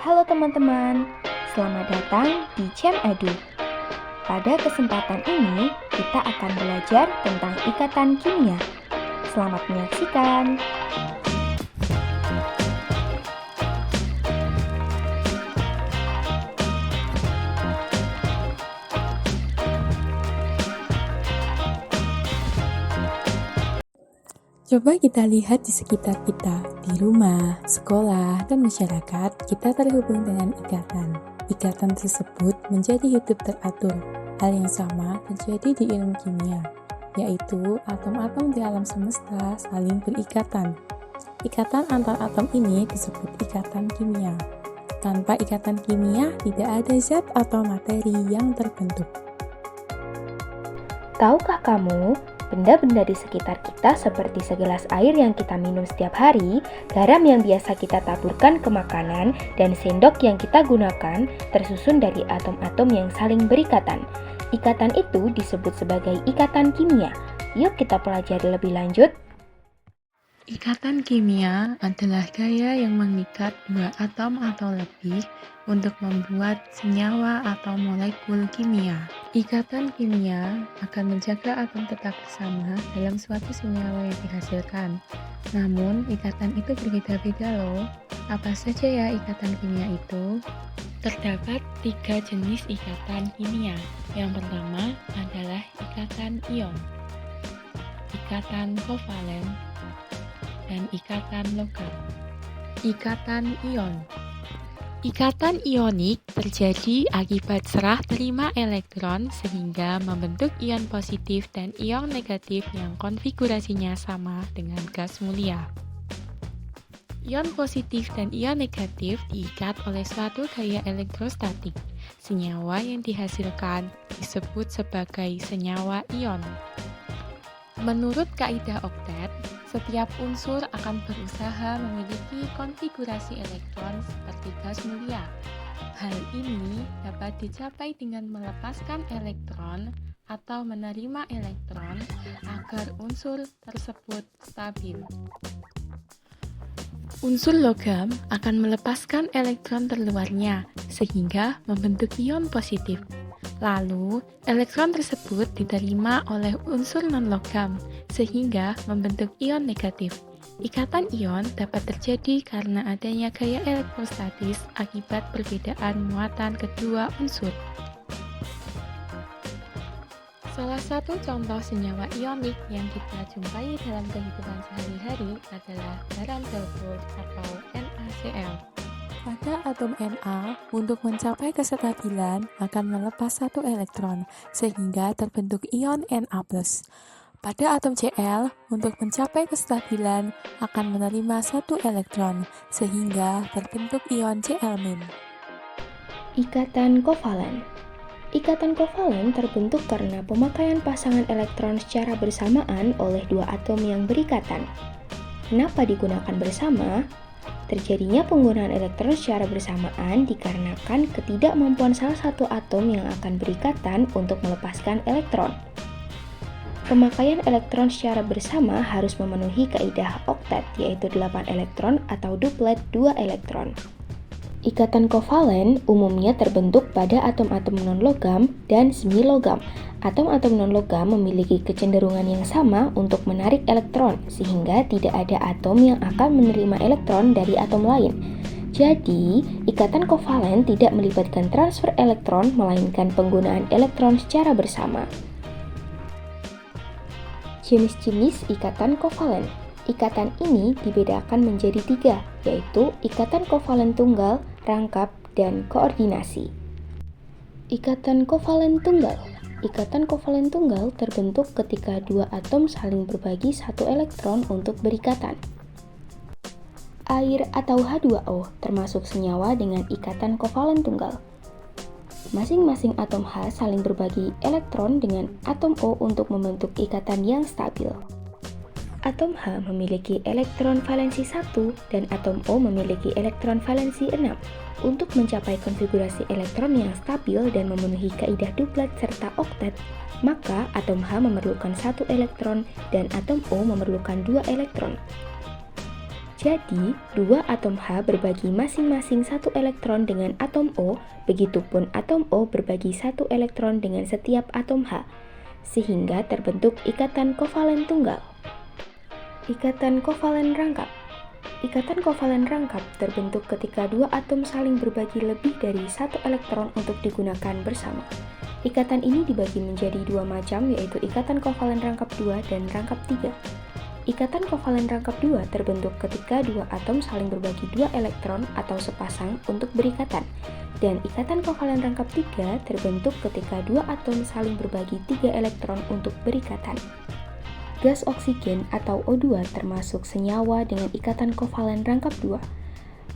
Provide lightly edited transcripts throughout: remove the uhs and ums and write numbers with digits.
Halo teman-teman, selamat datang di Cem Edu. Pada kesempatan ini, kita akan belajar tentang ikatan kimia. Selamat menyaksikan. Coba kita lihat di sekitar kita, di rumah, sekolah, dan masyarakat, kita terhubung dengan ikatan. Ikatan tersebut menjadi hidup teratur. Hal yang sama terjadi di ilmu kimia, yaitu atom-atom di alam semesta saling berikatan. Ikatan antar atom ini disebut ikatan kimia. Tanpa ikatan kimia, tidak ada zat atau materi yang terbentuk. Tahukah kamu, benda-benda di sekitar kita seperti segelas air yang kita minum setiap hari, garam yang biasa kita taburkan ke makanan, dan sendok yang kita gunakan tersusun dari atom-atom yang saling berikatan. Ikatan itu disebut sebagai ikatan kimia. Yuk kita pelajari lebih lanjut. Ikatan kimia adalah gaya yang mengikat dua atom atau lebih untuk membuat senyawa atau molekul kimia. Ikatan kimia akan menjaga atom tetap bersama dalam suatu senyawa yang dihasilkan. Namun, ikatan itu berbeda-beda loh. Apa saja ya ikatan kimia itu? Terdapat 3 jenis ikatan kimia. Yang pertama adalah ikatan ion, ikatan kovalen, dan ikatan logam. Ikatan ion. Ikatan ionik terjadi akibat serah terima elektron sehingga membentuk ion positif dan ion negatif yang konfigurasinya sama dengan gas mulia. Ion positif dan ion negatif diikat oleh suatu gaya elektrostatik. Senyawa yang dihasilkan disebut sebagai senyawa ion. Menurut kaidah oktet, setiap unsur akan berusaha memiliki konfigurasi elektron seperti gas mulia. Hal ini dapat dicapai dengan melepaskan elektron atau menerima elektron agar unsur tersebut stabil. Unsur logam akan melepaskan elektron terluarnya sehingga membentuk ion positif. Lalu, elektron tersebut diterima oleh unsur non-logam, sehingga membentuk ion negatif. Ikatan ion dapat terjadi karena adanya gaya elektrostatis akibat perbedaan muatan kedua unsur. Salah satu contoh senyawa ionik yang kita jumpai dalam kehidupan sehari-hari adalah garam sulfur atau NaCl. Pada atom Na, untuk mencapai kestabilan akan melepas satu elektron, sehingga terbentuk ion Na+. Pada atom Cl, untuk mencapai kestabilan akan menerima satu elektron, sehingga terbentuk ion Cl-. Ikatan kovalen. Ikatan kovalen terbentuk karena pemakaian pasangan elektron secara bersamaan oleh dua atom yang berikatan. Kenapa digunakan bersama? Terjadinya penggunaan elektron secara bersamaan dikarenakan ketidakmampuan salah satu atom yang akan berikatan untuk melepaskan elektron. Pemakaian elektron secara bersama harus memenuhi kaidah oktet, yaitu 8 elektron atau duplet 2 elektron. Ikatan kovalen umumnya terbentuk pada atom-atom non-logam dan semilogam. Atom-atom non-logam memiliki kecenderungan yang sama untuk menarik elektron, sehingga tidak ada atom yang akan menerima elektron dari atom lain. Jadi, ikatan kovalen tidak melibatkan transfer elektron, melainkan penggunaan elektron secara bersama. Jenis-jenis ikatan kovalen. Ikatan ini dibedakan menjadi 3, yaitu ikatan kovalen tunggal, rangkap, dan koordinasi. Ikatan kovalen tunggal. Ikatan kovalen tunggal terbentuk ketika dua atom saling berbagi satu elektron untuk berikatan. Air atau H2O termasuk senyawa dengan ikatan kovalen tunggal. Masing-masing atom H saling berbagi elektron dengan atom O untuk membentuk ikatan yang stabil. Atom H memiliki elektron valensi 1 dan atom O memiliki elektron valensi 6. Untuk mencapai konfigurasi elektron yang stabil dan memenuhi kaidah duplet serta oktet, maka atom H memerlukan 1 elektron dan atom O memerlukan 2 elektron. Jadi, dua atom H berbagi masing-masing satu elektron dengan atom O, begitupun atom O berbagi satu elektron dengan setiap atom H, sehingga terbentuk ikatan kovalen tunggal. Ikatan kovalen rangkap. Ikatan kovalen rangkap terbentuk ketika dua atom saling berbagi lebih dari satu elektron untuk digunakan bersama. Ikatan ini dibagi menjadi dua macam, yaitu ikatan kovalen rangkap 2 dan rangkap 3. Ikatan kovalen rangkap 2 terbentuk ketika dua atom saling berbagi dua elektron atau sepasang untuk berikatan, dan ikatan kovalen rangkap 3 terbentuk ketika dua atom saling berbagi 3 elektron untuk berikatan. Gas oksigen atau O2 termasuk senyawa dengan ikatan kovalen rangkap 2.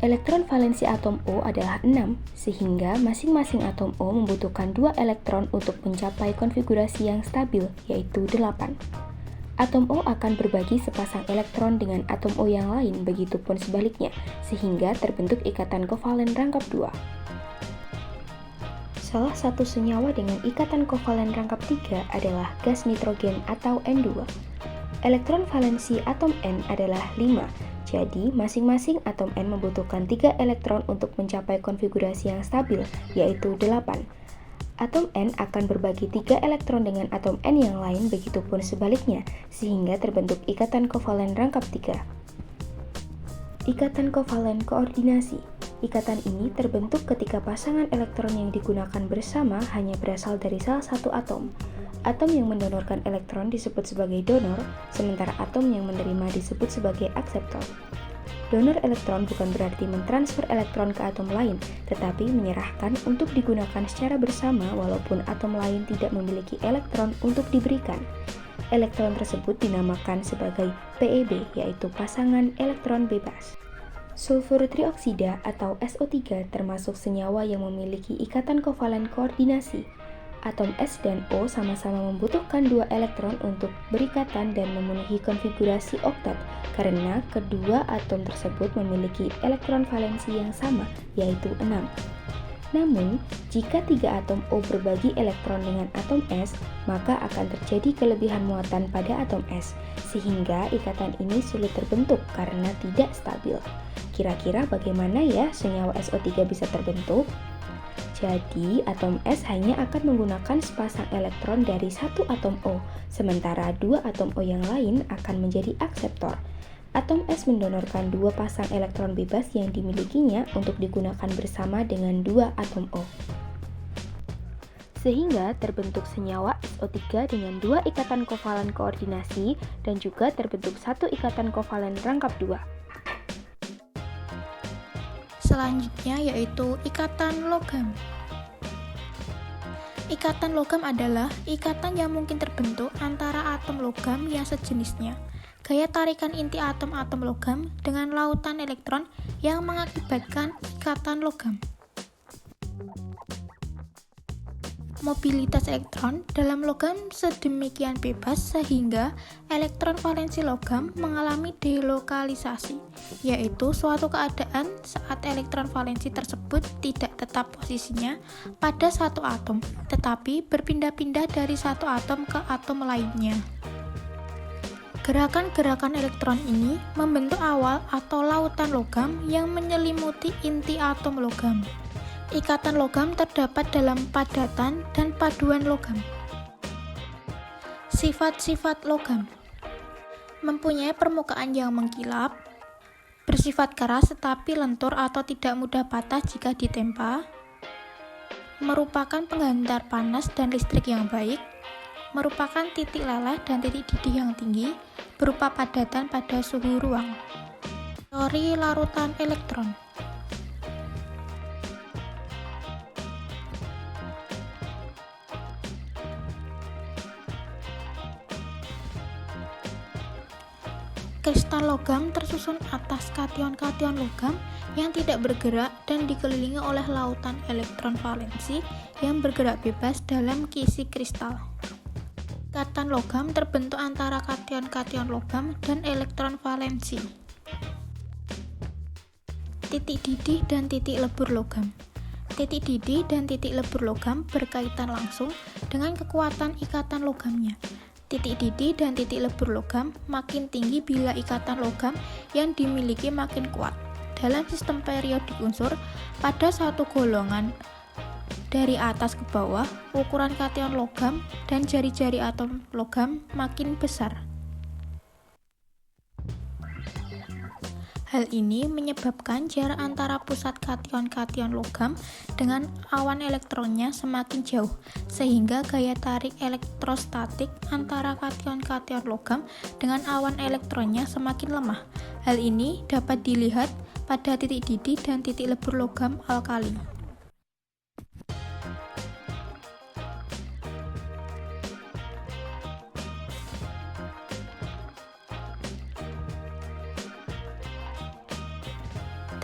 Elektron valensi atom O adalah 6, sehingga masing-masing atom O membutuhkan 2 elektron untuk mencapai konfigurasi yang stabil, yaitu 8. Atom O akan berbagi sepasang elektron dengan atom O yang lain, begitupun sebaliknya, sehingga terbentuk ikatan kovalen rangkap 2. Salah satu senyawa dengan ikatan kovalen rangkap 3 adalah gas nitrogen atau N2. Elektron valensi atom N adalah 5, jadi masing-masing atom N membutuhkan 3 elektron untuk mencapai konfigurasi yang stabil, yaitu 8. Atom N akan berbagi 3 elektron dengan atom N yang lain, begitupun sebaliknya, sehingga terbentuk ikatan kovalen rangkap 3. Ikatan kovalen koordinasi. Ikatan ini terbentuk ketika pasangan elektron yang digunakan bersama hanya berasal dari salah satu atom. Atom yang mendonorkan elektron disebut sebagai donor, sementara atom yang menerima disebut sebagai akseptor. Donor elektron bukan berarti mentransfer elektron ke atom lain, tetapi menyerahkan untuk digunakan secara bersama walaupun atom lain tidak memiliki elektron untuk diberikan. Elektron tersebut dinamakan sebagai PEB, yaitu pasangan elektron bebas. Sulfur trioksida atau SO3 termasuk senyawa yang memiliki ikatan kovalen koordinasi. Atom S dan O sama-sama membutuhkan 2 elektron untuk berikatan dan memenuhi konfigurasi oktat karena kedua atom tersebut memiliki elektron valensi yang sama, yaitu 6. Namun, jika 3 atom O berbagi elektron dengan atom S, maka akan terjadi kelebihan muatan pada atom S, sehingga ikatan ini sulit terbentuk karena tidak stabil. Kira-kira bagaimana ya senyawa SO3 bisa terbentuk? Jadi, atom S hanya akan menggunakan sepasang elektron dari satu atom O, sementara 2 atom O yang lain akan menjadi akseptor. Atom S mendonorkan 2 pasang elektron bebas yang dimilikinya untuk digunakan bersama dengan 2 atom O. Sehingga terbentuk senyawa SO3 dengan 2 ikatan kovalen koordinasi dan juga terbentuk 1 ikatan kovalen rangkap 2. Selanjutnya yaitu ikatan logam. Ikatan logam adalah ikatan yang mungkin terbentuk antara atom logam yang sejenisnya. Gaya tarikan inti atom-atom logam dengan lautan elektron yang mengakibatkan ikatan logam. Mobilitas elektron dalam logam sedemikian bebas sehingga elektron valensi logam mengalami delokalisasi, yaitu suatu keadaan saat elektron valensi tersebut tidak tetap posisinya pada satu atom, tetapi berpindah-pindah dari satu atom ke atom lainnya. Gerakan-gerakan elektron ini membentuk awal atau lautan logam yang menyelimuti inti atom logam. Ikatan logam terdapat dalam padatan dan paduan logam. Sifat-sifat logam mempunyai permukaan yang mengkilap, bersifat keras tetapi lentur atau tidak mudah patah jika ditempa, merupakan penghantar panas dan listrik yang baik, merupakan titik leleh dan titik didih yang tinggi, berupa padatan pada suhu ruang. Teori larutan elektron. Kristal logam tersusun atas kation-kation logam yang tidak bergerak dan dikelilingi oleh lautan elektron valensi yang bergerak bebas dalam kisi kristal. Ikatan logam terbentuk antara kation-kation logam dan elektron valensi. Titik didih dan titik lebur logam. Titik didih dan titik lebur logam berkaitan langsung dengan kekuatan ikatan logamnya. Titik didih dan titik lebur logam makin tinggi bila ikatan logam yang dimiliki makin kuat. Dalam sistem periodik unsur, pada satu golongan dari atas ke bawah, ukuran kation logam dan jari-jari atom logam makin besar. Hal ini menyebabkan jarak antara pusat kation-kation logam dengan awan elektronnya semakin jauh, sehingga gaya tarik elektrostatik antara kation-kation logam dengan awan elektronnya semakin lemah. Hal ini dapat dilihat pada titik didih dan titik lebur logam alkali.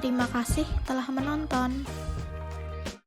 Terima kasih telah menonton.